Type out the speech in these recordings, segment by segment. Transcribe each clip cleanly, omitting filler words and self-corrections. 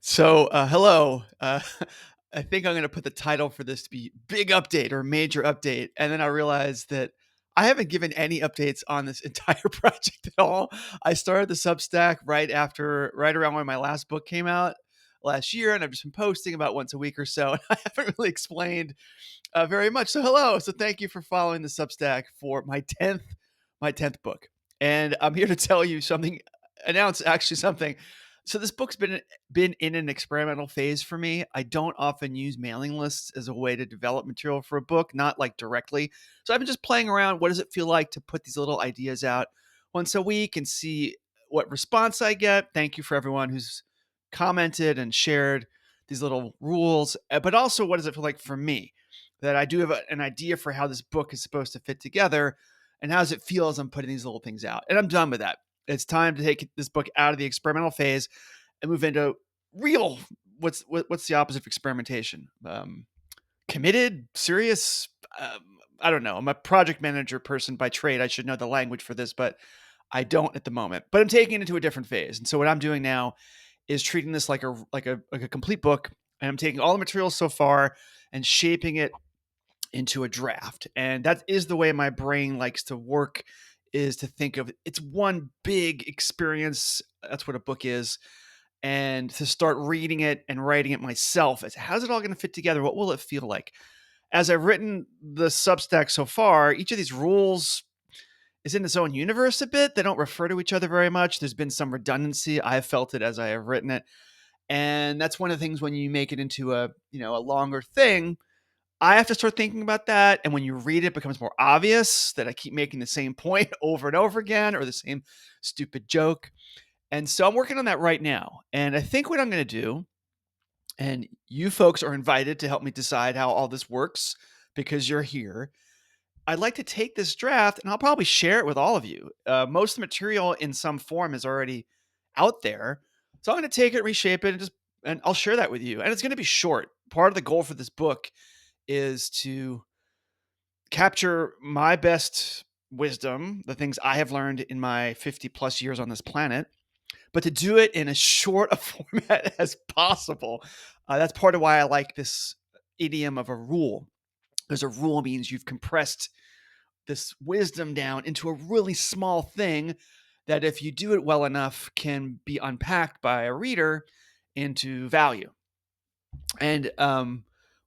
Hello. I think I'm going to put the title for this to be Big Update or Major Update. And then I realized that I haven't given any updates on this entire project at all. I started the Substack right around when my last book came out last year, and I've just been posting about once a week or so. And I haven't really explained very much. So, hello. So, thank you for following the Substack for my tenth book. And I'm here to tell you something, announce actually something. So this book's been in an experimental phase for me. I don't often use mailing lists as a way to develop material for a book, not like directly. So I've been just playing around. What does it feel like to put these little ideas out once a week and see what response I get? Thank you for everyone who's commented and shared these little rules. But also, what does it feel like for me? That I do have an idea for how this book is supposed to fit together, and how does it feel as I'm putting these little things out? And I'm done with that. It's time to take this book out of the experimental phase and move into real. What's the opposite of experimentation? Committed, serious. I don't know. I'm a project manager person by trade. I should know the language for this, but I don't at the moment. But I'm taking it into a different phase. And so what I'm doing now is treating this like a complete book, and I'm taking all the materials so far and shaping it into a draft. And that is the way my brain likes to work, is to think of it's one big experience. That's what a book is. And to start reading it and writing it myself, as how's it all going to fit together? What will it feel like? As I've written the Substack so far, each of these rules is in its own universe a bit. They don't refer to each other very much. There's been some redundancy. I've felt it as I have written it. And that's one of the things when you make it into a longer thing, I have to start thinking about that. And when you read it, it becomes more obvious that I keep making the same point over and over again, or the same stupid joke. And so I'm working on that right now. And I think what I'm going to do, and you folks are invited to help me decide how all this works because you're here. I'd like to take this draft and I'll probably share it with all of you. Most of the material in some form is already out there. So I'm going to take it, reshape it, and I'll share that with you. And it's going to be short. Part of the goal for this book is to capture my best wisdom, the things I have learned in my 50 plus years on this planet, but to do it in as short a format as possible. That's part of why I like this idiom of a rule, because a rule means you've compressed this wisdom down into a really small thing that, if you do it well enough, can be unpacked by a reader into value. And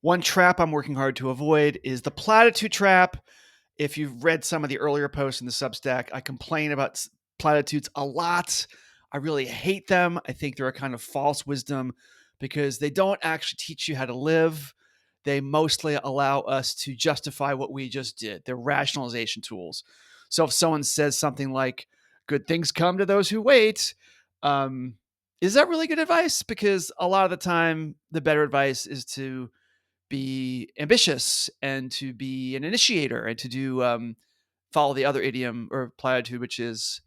one trap I'm working hard to avoid is the platitude trap. If you've read some of the earlier posts in the Substack, I complain about platitudes a lot. I really hate them. I think they're a kind of false wisdom because they don't actually teach you how to live. They mostly allow us to justify what we just did. They're rationalization tools. So if someone says something like, good things come to those who wait, um, is that really good advice? Because a lot of the time, the better advice is to be ambitious and to be an initiator and to do follow the other idiom or platitude, which is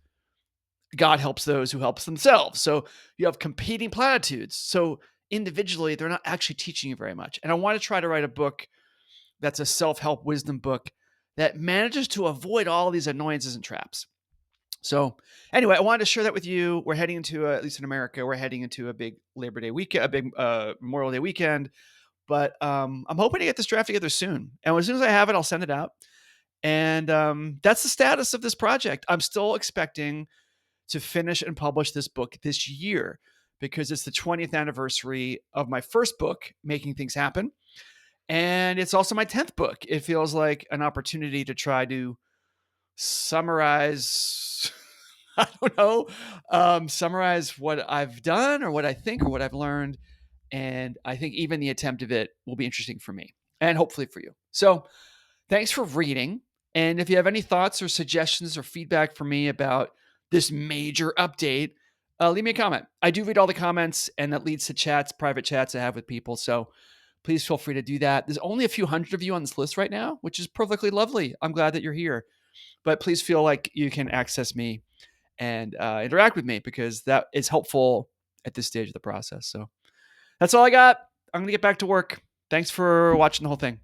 God helps those who helps themselves. So you have competing platitudes. So individually, they're not actually teaching you very much. And I want to try to write a book that's a self-help wisdom book that manages to avoid all these annoyances and traps. So anyway, I wanted to share that with you. We're heading into, at least in America, we're heading into a big Labor Day weekend, a big Memorial Day weekend. But I'm hoping to get this draft together soon. And as soon as I have it, I'll send it out. And that's the status of this project. I'm still expecting to finish and publish this book this year because it's the 20th anniversary of my first book, Making Things Happen. And it's also my 10th book. It feels like an opportunity to try to summarize, I don't know, summarize what I've done or what I think or what I've learned. And I think even the attempt of it will be interesting for me and hopefully for you. So thanks for reading. And if you have any thoughts or suggestions or feedback for me about this major update, leave me a comment. I do read all the comments, and that leads to chats, private chats I have with people. So please feel free to do that. There's only a few hundred of you on this list right now, which is perfectly lovely. I'm glad that you're here. But please feel like you can access me and interact with me because that is helpful at this stage of the process. So that's all I got. I'm going to get back to work. Thanks for watching the whole thing.